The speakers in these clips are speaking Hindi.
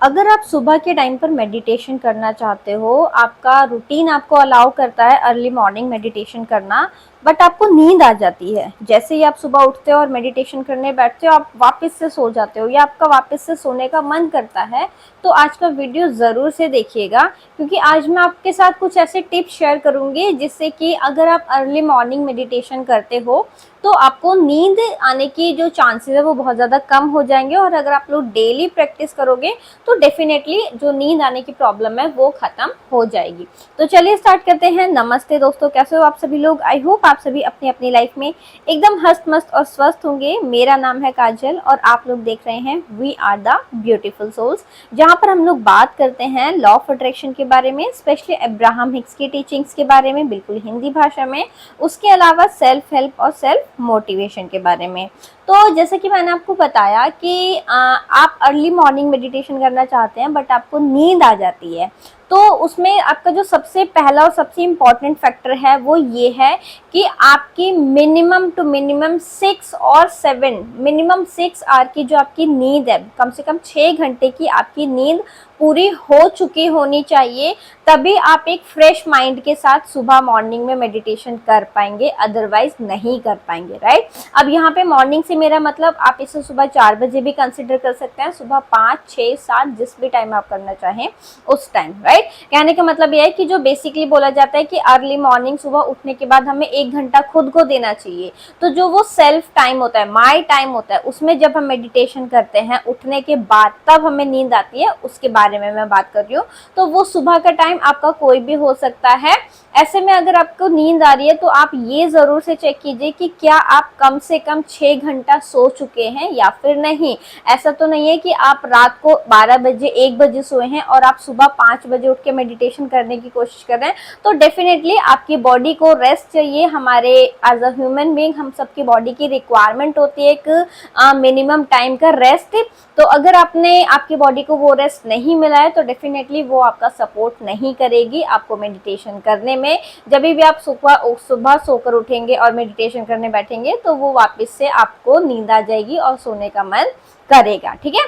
अगर आप सुबह के टाइम पर मेडिटेशन करना चाहते हो, आपका रूटीन आपको अलाउ करता है अर्ली मॉर्निंग मेडिटेशन करना, बट आपको नींद आ जाती है। जैसे ही आप सुबह उठते हो और मेडिटेशन करने बैठते हो, आप वापस से सो जाते हो या आपका वापस से सोने का मन करता है, तो आज का वीडियो ज़रूर से देखिएगा, क्योंकि आज मैं आपके साथ कुछ ऐसे टिप्स शेयर करूंगी जिससे कि अगर आप अर्ली मॉर्निंग मेडिटेशन करते हो तो आपको नींद आने की जो चांसेस है वो बहुत ज़्यादा कम हो जाएंगे। और अगर आप लोग डेली प्रैक्टिस करोगे तो डेफिनेटली जो नींद आने की प्रॉब्लम है वो खत्म हो जाएगी। तो चलिए स्टार्ट करते हैं। नमस्ते दोस्तों, कैसे हो आप सभी लोग? आई होप आप सभी अपनी अपनी लाइफ में एकदम हंस मस्त और स्वस्थ होंगे। मेरा नाम है काजल और आप लोग देख रहे हैं we are the beautiful souls, जहाँ पर हम लोग बात करते हैं लॉ ऑफ अट्रैक्शन के बारे में, स्पेशली अब्राहम हिक्स की टीचिंग्स के बारे में, बिल्कुल हिंदी भाषा में। उसके अलावा सेल्फ हेल्प और सेल्फ मोटिवेशन के बारे में। तो जैसे कि मैंने आपको बताया कि आप अर्ली मॉर्निंग मेडिटेशन करना चाहते हैं बट आपको नींद आ जाती है, तो उसमें आपका जो सबसे पहला और सबसे इम्पॉर्टेंट फैक्टर है वो ये है कि आपकी मिनिमम टू मिनिमम 6 और 7 मिनिमम 6 आवर की जो आपकी नींद है, कम से कम 6 घंटे की आपकी नींद पूरी हो चुकी होनी चाहिए, तभी आप एक फ्रेश माइंड के साथ सुबह मॉर्निंग में मेडिटेशन कर पाएंगे, अदरवाइज नहीं कर पाएंगे। राइट। अब यहाँ पे मॉर्निंग से मेरा मतलब आप इसे सुबह 4 बजे भी कंसिडर कर सकते हैं, सुबह 5, 6, 7 जिस भी टाइम आप करना चाहें उस टाइम। राइट। कहने का मतलब यह है कि जो बेसिकली बोला जाता है कि अर्ली मॉर्निंग सुबह उठने के बाद हमें 1 घंटा खुद को देना चाहिए। तो जो वो सेल्फ टाइम होता है, माई टाइम होता है, उसमें जब हम मेडिटेशन करते हैं उठने के बाद तब हमें नींद आती है, उसके बारे में मैं बात कर रही हूँ। तो वो सुबह का टाइम आपका कोई भी हो सकता है। ऐसे में अगर आपको नींद आ रही है तो आप ये जरूर से चेक कीजिए कि क्या आप कम से कम 6 घंटा सो चुके हैं या फिर नहीं। ऐसा तो नहीं है कि आप रात को 12 बजे 1 बजे सोए हैं और आप सुबह 5 बजे उठ के मेडिटेशन करने की कोशिश कर रहे हैं। तो डेफिनेटली आपकी बॉडी को रेस्ट चाहिए। हमारे एज अ ह्यूमन बीइंग हम सबकी बॉडी की रिक्वायरमेंट होती है एक मिनिमम टाइम का रेस्ट। तो अगर आपकी बॉडी को वो रेस्ट नहीं मिला है तो डेफिनेटली वो आपका सपोर्ट नहीं करेगी आपको मेडिटेशन करने में। जब भी आप सुबह सोकर उठेंगे और मेडिटेशन करने बैठेंगे तो वो वापस से आपको नींद आ जाएगी और सोने का मन करेगा। ठीक है,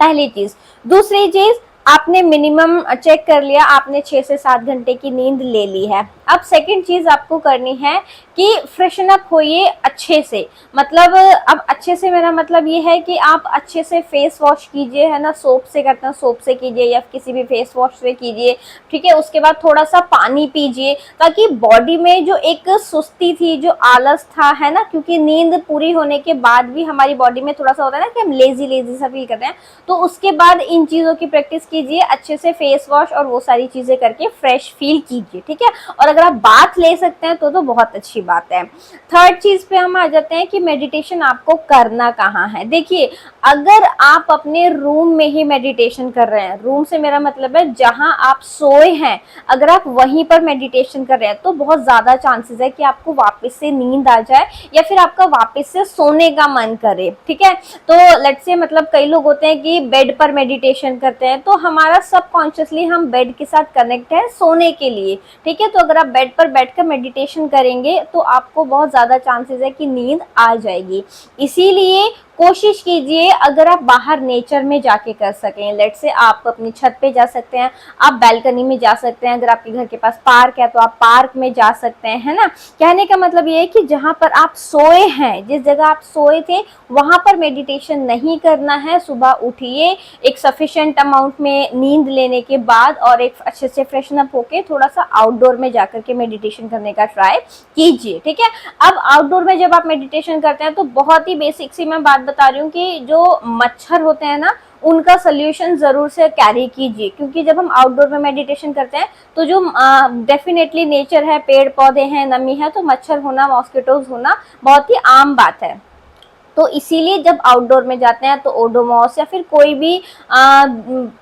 पहली चीज। दूसरी चीज, आपने मिनिमम चेक कर लिया, आपने 6 से 7 घंटे की नींद ले ली है। अब सेकंड चीज आपको करनी है कि फ्रेशन अप होइए अच्छे से। मतलब अब अच्छे से मेरा मतलब ये है कि आप अच्छे से फेस वॉश कीजिए, है ना। सोप से करते हैं, सोप से कीजिए या किसी भी फेस वॉश से कीजिए। ठीक है, उसके बाद थोड़ा सा पानी पीजिए ताकि बॉडी में जो एक सुस्ती थी, जो आलस था, है ना, क्योंकि नींद पूरी होने के बाद भी हमारी बॉडी में थोड़ा सा होता है ना कि हम लेजी लेजी सा फील करते हैं। तो उसके बाद इन चीजों की प्रैक्टिस कीजिए, अच्छे से फेस वॉश और वो सारी चीजें करके फ्रेश फील कीजिए। ठीक है, और अगर आप बाथ ले सकते हैं तो बहुत अच्छी बात है। थर्ड चीज पे हम आ जाते हैं कि मेडिटेशन आपको करना कहाँ है। देखिए, अगर आप अपने रूम में ही मेडिटेशन कर रहे हैं, रूम से मेरा मतलब है जहां आप सोए हैं, अगर आप वहीं पर मेडिटेशन कर रहे हैं तो बहुत ज्यादा चांसेस है कि आपको वापस से नींद आ जाए या फिर आपका वापस से सोने का मन करे। ठीक है, तो लेट्स से मतलब कई लोग होते हैं कि बेड पर मेडिटेशन करते हैं, तो हमारा सबकॉन्शियसली हम बेड के साथ कनेक्ट है सोने के लिए। ठीक है, तो अगर आप बेड पर बैठकर मेडिटेशन करेंगे तो आपको बहुत ज्यादा चांसेस है कि नींद आ जाएगी। इसीलिए कोशिश कीजिए अगर आप बाहर नेचर में जाके कर सकें। लेट से आप अपनी छत पे जा सकते हैं, आप बैल्कनी में जा सकते हैं, अगर आपके घर के पास पार्क है तो आप पार्क में जा सकते हैं, है ना। कहने का मतलब ये है कि जहां पर आप सोए हैं, जिस जगह आप सोए थे वहां पर मेडिटेशन नहीं करना है। सुबह उठिए एक सफिशिएंट अमाउंट में नींद लेने के बाद और एक अच्छे से फ्रेशन अप होके थोड़ा सा आउटडोर में जाकर के मेडिटेशन करने का ट्राई कीजिए। ठीक है, अब आउटडोर में जब आप मेडिटेशन करते हैं तो बहुत ही बेसिक सी मैं बात बता रही हूँ कि जो मच्छर होते हैं ना, उनका सोल्यूशन जरूर से कैरी कीजिए, क्योंकि जब हम आउटडोर में मेडिटेशन करते हैं तो जो डेफिनेटली नेचर है, पेड़ पौधे हैं, नमी है, तो मच्छर होना, मॉस्किटोज होना बहुत ही आम बात है। तो इसीलिए जब आउटडोर में जाते हैं तो ओडोमॉस या फिर कोई भी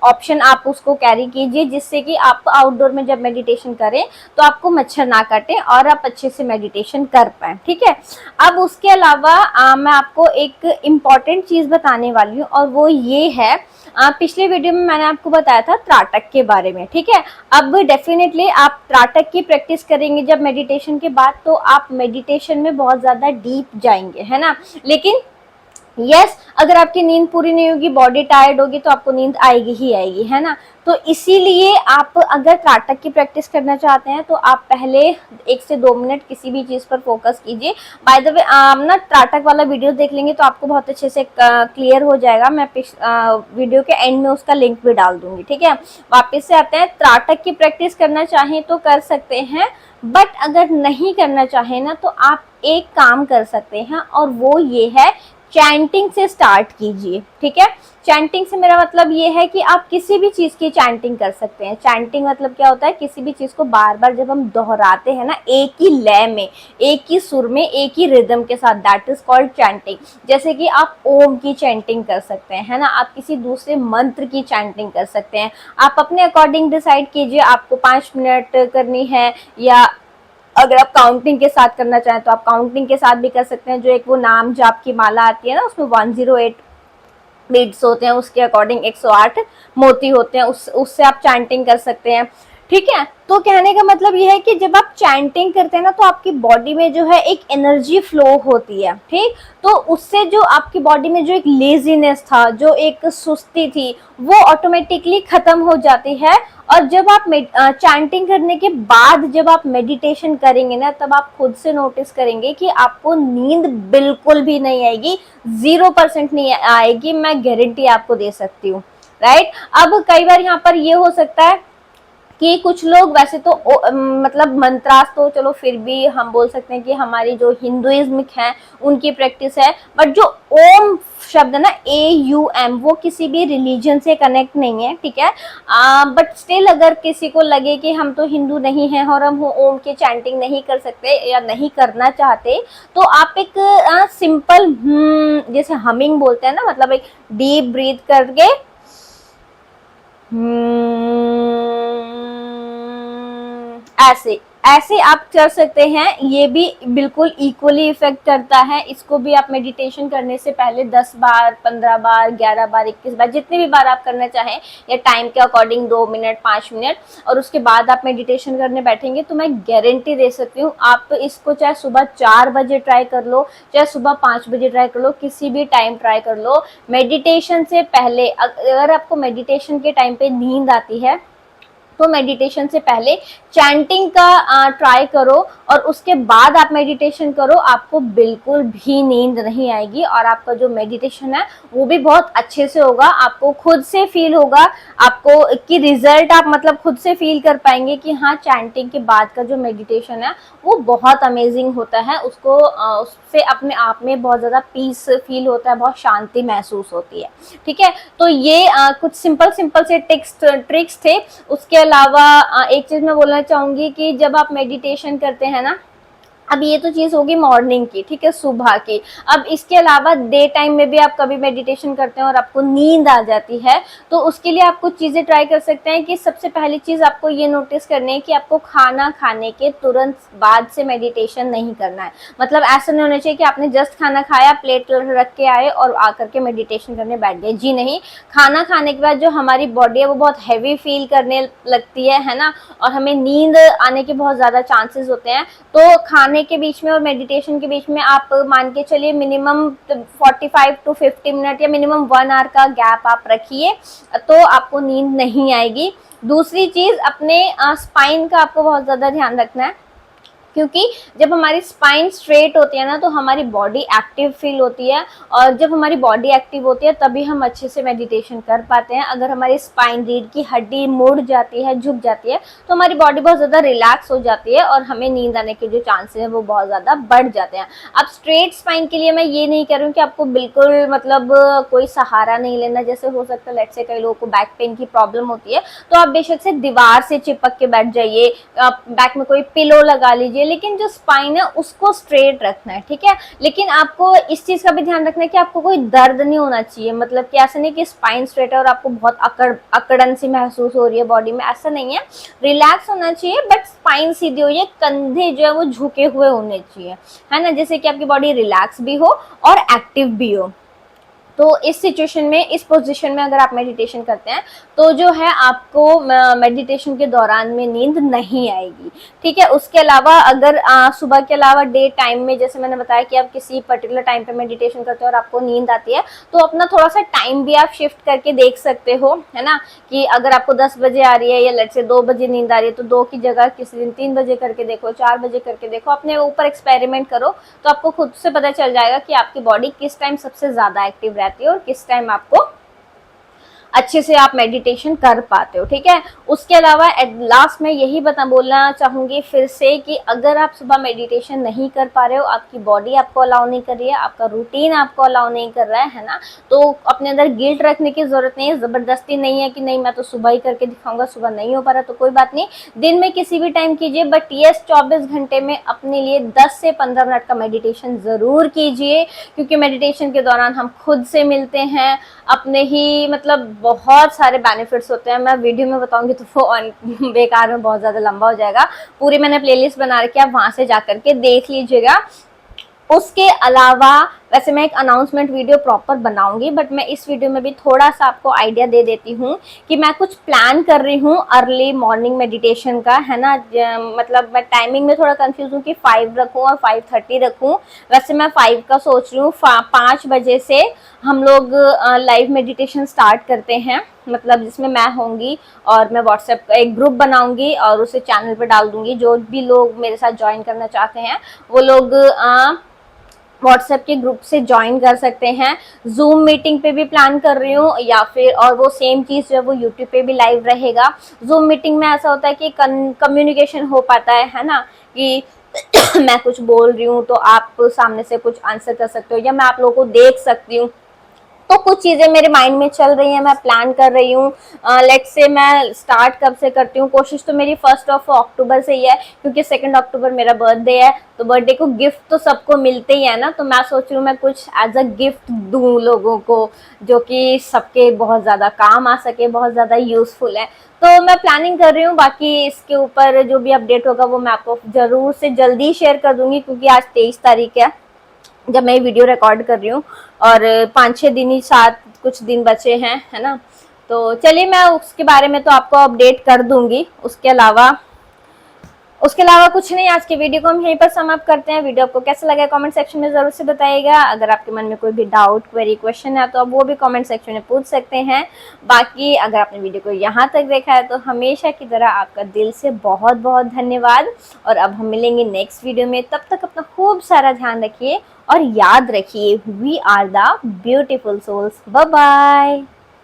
ऑप्शन आप उसको कैरी कीजिए, जिससे कि आप आउटडोर में जब मेडिटेशन करें तो आपको मच्छर ना काटे और आप अच्छे से मेडिटेशन कर पाए। ठीक है, अब उसके अलावा मैं आपको एक इम्पॉर्टेंट चीज बताने वाली हूँ और वो ये है, पिछले वीडियो में मैंने आपको बताया था त्राटक के बारे में। ठीक है, अब डेफिनेटली आप त्राटक की प्रैक्टिस करेंगे जब मेडिटेशन के बाद तो आप मेडिटेशन में बहुत ज्यादा डीप जाएंगे, है ना। लेकिन यस, अगर आपकी नींद पूरी नहीं होगी, बॉडी टायर्ड होगी, तो आपको नींद आएगी ही आएगी, है ना। तो इसीलिए आप अगर त्राटक की प्रैक्टिस करना चाहते हैं तो आप पहले 1 से 2 मिनट किसी भी चीज पर फोकस कीजिए। बाय द वे आप ना त्राटक वाला वीडियो देख लेंगे तो आपको बहुत अच्छे से क्लियर हो जाएगा। मैं वीडियो के एंड में उसका लिंक भी डाल दूंगी, ठीक है। वापस से आते हैं, त्राटक की प्रैक्टिस करना चाहें तो कर सकते हैं, बट अगर नहीं करना चाहें ना तो आप एक काम कर सकते हैं, और वो ये है, चैंटिंग से स्टार्ट कीजिए, ठीक है। चैंटिंग से मेरा मतलब ये है कि आप किसी भी चीज की चैंटिंग कर सकते हैं। चैंटिंग मतलब क्या होता है, किसी भी चीज को बार बार जब हम दोहराते हैं ना, एक ही लय में, एक ही सुर में, एक ही रिदम के साथ, दैट इज कॉल्ड चैंटिंग। जैसे कि आप ओम की चैंटिंग कर सकते हैं, है ना, आप किसी दूसरे मंत्र की चैंटिंग कर सकते हैं। आप अपने अकॉर्डिंग डिसाइड कीजिए आपको 5 मिनट करनी है, या अगर आप काउंटिंग के साथ करना चाहें तो आप काउंटिंग के साथ भी कर सकते हैं। जो एक वो नाम जाप की माला आती है ना, उसमें 108 बीट्स होते हैं, उसके अकॉर्डिंग 108 मोती होते हैं, उससे आप चैंटिंग कर सकते हैं, ठीक है। तो कहने का मतलब यह है कि जब आप चैंटिंग करते हैं ना तो आपकी बॉडी में जो है एक एनर्जी फ्लो होती है, ठीक। तो उससे जो आपकी बॉडी में जो एक लेजीनेस था, जो एक सुस्ती थी, वो ऑटोमेटिकली खत्म हो जाती है। और जब आप चैंटिंग करने के बाद जब आप मेडिटेशन करेंगे ना, तब आप खुद से नोटिस करेंगे कि आपको नींद बिल्कुल भी नहीं आएगी, 0% नहीं आएगी, मैं गारंटी आपको दे सकती हूँ, राइट। अब कई बार यहाँ पर ये हो सकता है कि कुछ लोग वैसे तो मतलब मंत्रास तो चलो फिर भी हम बोल सकते हैं कि हमारी जो हिंदुइज्म है उनकी प्रैक्टिस है, बट जो ओम शब्द है ना, AUM, वो किसी भी रिलीजन से कनेक्ट नहीं है, ठीक है। बट स्टिल अगर किसी को लगे कि हम तो हिंदू नहीं हैं और हम ओम की चैंटिंग नहीं कर सकते या नहीं करना चाहते, तो आप एक सिंपल जैसे हमिंग बोलते हैं ना, मतलब एक डीप ब्रीथ करके ऐसे ऐसे आप कर सकते हैं। ये भी बिल्कुल इक्वली इफेक्ट करता है। इसको भी आप मेडिटेशन करने से पहले 10 बार, 15 बार, 11 बार, 21 बार, जितने भी बार आप करना चाहें, या टाइम के अकॉर्डिंग 2 मिनट, 5 मिनट, और उसके बाद आप मेडिटेशन करने बैठेंगे तो मैं गारंटी दे सकती हूँ, आप इसको चाहे सुबह 4 बजे ट्राई कर लो, चाहे सुबह 5 बजे ट्राई कर लो, किसी भी टाइम ट्राई कर लो। मेडिटेशन से पहले, अगर आपको मेडिटेशन के टाइम पे नींद आती है तो मेडिटेशन से पहले चैंटिंग का ट्राई करो, और उसके बाद आप मेडिटेशन करो, आपको बिल्कुल भी नींद नहीं आएगी, और आपका जो मेडिटेशन है वो भी बहुत अच्छे से होगा। आपको खुद से फील होगा, आपको कि रिजल्ट आप मतलब खुद से फील कर पाएंगे कि हाँ, चैंटिंग के बाद का जो मेडिटेशन है वो बहुत अमेजिंग होता है। उससे अपने आप में बहुत ज्यादा पीस फील होता है, बहुत शांति महसूस होती है, ठीक है। तो ये कुछ सिंपल से ट्रिक्स थे। उसके अलावा एक चीज मैं बोलना चाहूंगी कि जब आप मेडिटेशन करते हैं ना, अब ये तो चीज होगी मॉर्निंग की, ठीक है, सुबह की। अब इसके अलावा डे टाइम में भी आप कभी मेडिटेशन करते हैं और आपको नींद आ जाती है, तो उसके लिए आप कुछ चीजें ट्राई कर सकते हैं। कि सबसे पहली चीज आपको ये नोटिस करनी है कि आपको खाना खाने के तुरंत बाद से मेडिटेशन नहीं करना है। मतलब ऐसा नहीं होना चाहिए कि आपने जस्ट खाना खाया, प्लेट रख के आए और आकर के मेडिटेशन करने बैठ गए, जी नहीं। खाना खाने के बाद जो हमारी बॉडी है वो बहुत हैवी फील करने लगती है ना, और हमें नींद आने के बहुत ज्यादा चांसेस होते हैं। तो खाने के बीच में और मेडिटेशन के बीच में आप मान के चलिए मिनिमम 45 to 50 मिनट या मिनिमम 1 आवर का गैप आप रखिए, तो आपको नींद नहीं आएगी। दूसरी चीज, अपने स्पाइन का आपको बहुत ज्यादा ध्यान रखना है, क्योंकि जब हमारी स्पाइन स्ट्रेट होती है ना तो हमारी बॉडी एक्टिव फील होती है, और जब हमारी बॉडी एक्टिव होती है तभी हम अच्छे से मेडिटेशन कर पाते हैं। अगर हमारी स्पाइन, रीढ़ की हड्डी मुड़ जाती है, झुक जाती है, तो हमारी बॉडी बहुत ज्यादा रिलैक्स हो जाती है और हमें नींद आने के जो चांसेस है वो बहुत ज्यादा बढ़ जाते हैं। अब स्ट्रेट स्पाइन के लिए मैं ये नहीं कह रही हूँ कि आपको बिल्कुल मतलब कोई सहारा नहीं लेना। जैसे हो सकता है लेट्स से कई लोगों को बैक पेन की प्रॉब्लम होती है, तो आप बेशक से दीवार से चिपक के बैठ जाइए, बैक में कोई पिलो लगा लीजिए, लेकिन जो स्पाइन है उसको स्ट्रेट रखना है, ठीक है। लेकिन आपको इस चीज का भी ध्यान रखना है कि आपको कोई दर्द नहीं होना चाहिए। मतलब कि ऐसा नहीं कि स्पाइन स्ट्रेट है और आपको बहुत अकड़न सी महसूस हो रही है बॉडी में, ऐसा नहीं है। रिलैक्स होना चाहिए, बट स्पाइन सीधी हो, ये कंधे जो है वो झुके हुए होने चाहिए, है ना, जैसे कि आपकी बॉडी रिलैक्स भी हो और एक्टिव भी हो। तो इस सिचुएशन में, इस पोजीशन में अगर आप मेडिटेशन करते हैं तो जो है आपको मेडिटेशन के दौरान में नींद नहीं आएगी, ठीक है। उसके अलावा अगर सुबह के अलावा डे टाइम में, जैसे मैंने बताया कि आप किसी पर्टिकुलर टाइम पे मेडिटेशन करते हो और आपको नींद आती है, तो अपना थोड़ा सा टाइम भी आप शिफ्ट करके देख सकते हो, है ना, कि अगर आपको 10 बजे आ रही है या लेट्स से 2 बजे नींद आ रही है तो 2 की जगह किसी दिन 3 बजे करके देखो, 4 बजे करके देखो, अपने ऊपर एक्सपेरिमेंट करो, तो आपको खुद से पता चल जाएगा कि आपकी बॉडी किस टाइम सबसे ज्यादा एक्टिव रहती है और किस टाइम आपको अच्छे से आप मेडिटेशन कर पाते हो, ठीक है। उसके अलावा एट लास्ट में यही बोलना चाहूंगी फिर से कि अगर आप सुबह मेडिटेशन नहीं कर पा रहे हो, आपकी बॉडी आपको अलाउ नहीं कर रही है, आपका रूटीन आपको अलाउ नहीं कर रहा है ना, तो अपने अंदर गिल्ट रखने की जरूरत नहीं है, जबरदस्ती नहीं है कि नहीं मैं तो सुबह ही करके दिखाऊंगा, सुबह नहीं हो पा रहा तो कोई बात नहीं, दिन में किसी भी टाइम कीजिए, बट यस 24 घंटे में अपने लिए 10 से 15 मिनट का मेडिटेशन जरूर कीजिए, क्योंकि मेडिटेशन के दौरान हम खुद से मिलते हैं, अपने ही मतलब बहुत सारे बेनिफिट्स होते हैं। मैं वीडियो में बताऊंगी तो वो बेकार में बहुत ज्यादा लंबा हो जाएगा, पूरी मैंने प्लेलिस्ट बना रखी है, आप वहां से जाकर के देख लीजिएगा। उसके अलावा वैसे मैं एक अनाउंसमेंट वीडियो प्रॉपर बनाऊंगी, बट मैं इस वीडियो में भी थोड़ा सा आपको आइडिया दे देती हूँ कि मैं कुछ प्लान कर रही हूँ अर्ली मॉर्निंग मेडिटेशन का, है ना। मतलब मैं टाइमिंग में थोड़ा कंफ्यूज हूँ कि 5 रखूँ और 5:30 रखूँ। वैसे मैं 5 का सोच रही हूँ, 5 बजे से हम लोग लाइव मेडिटेशन स्टार्ट करते हैं, मतलब जिसमें मैं होंगी और मैं व्हाट्सएप का एक ग्रुप बनाऊंगी और उसे चैनल पे डाल दूंगी। जो भी लोग मेरे साथ ज्वाइन करना चाहते हैं वो लोग व्हाट्सएप के ग्रुप से ज्वाइन कर सकते हैं। जूम मीटिंग पे भी प्लान कर रही हूँ, या फिर और वो सेम चीज जो है वो यूट्यूब पे भी लाइव रहेगा। जूम मीटिंग में ऐसा होता है कि कम्युनिकेशन हो पाता है ना, कि मैं कुछ बोल रही हूँ तो आप सामने से कुछ आंसर कर सकते हो, या मैं आप लोगों को देख सकती हूँ। तो कुछ चीजें मेरे माइंड में चल रही हैं, मैं प्लान कर रही हूँ। लेट्स से मैं स्टार्ट कब से करती हूँ, कोशिश तो मेरी 1 अक्टूबर से ही है, क्योंकि 2 अक्टूबर मेरा बर्थडे है, तो बर्थडे को गिफ्ट तो सबको मिलते ही है ना, तो मैं सोच रही हूँ मैं कुछ एज अ गिफ्ट दूँ लोगों को, जो कि सबके बहुत ज्यादा काम आ सके, बहुत ज्यादा यूजफुल है। तो मैं प्लानिंग कर रही हूँ, बाकी इसके ऊपर जो भी अपडेट होगा वो मैं आपको जरूर से जल्दी शेयर कर दूंगी, क्योंकि आज 23 तारीख है जब मैं वीडियो रिकॉर्ड कर रही हूँ, और 5-6 दिन ही, 7 कुछ दिन बचे हैं, है ना। तो चलिए मैं उसके बारे में तो आपको अपडेट कर दूंगी। उसके अलावा कुछ नहीं, आज के वीडियो को हम यहीं पर समाप्त करते हैं। वीडियो आपको कैसा लगा कमेंट सेक्शन में जरूर से बताइएगा। अगर आपके मन में कोई भी डाउट, क्वेरी, क्वेश्चन है तो आप वो भी कमेंट सेक्शन में पूछ सकते हैं। बाकी अगर आपने वीडियो को यहाँ तक देखा है तो हमेशा की तरह आपका दिल से बहुत बहुत धन्यवाद, और अब हम मिलेंगे नेक्स्ट वीडियो में। तब तक अपना खूब सारा ध्यान रखिए और याद रखिए, we are the beautiful souls. Bye bye.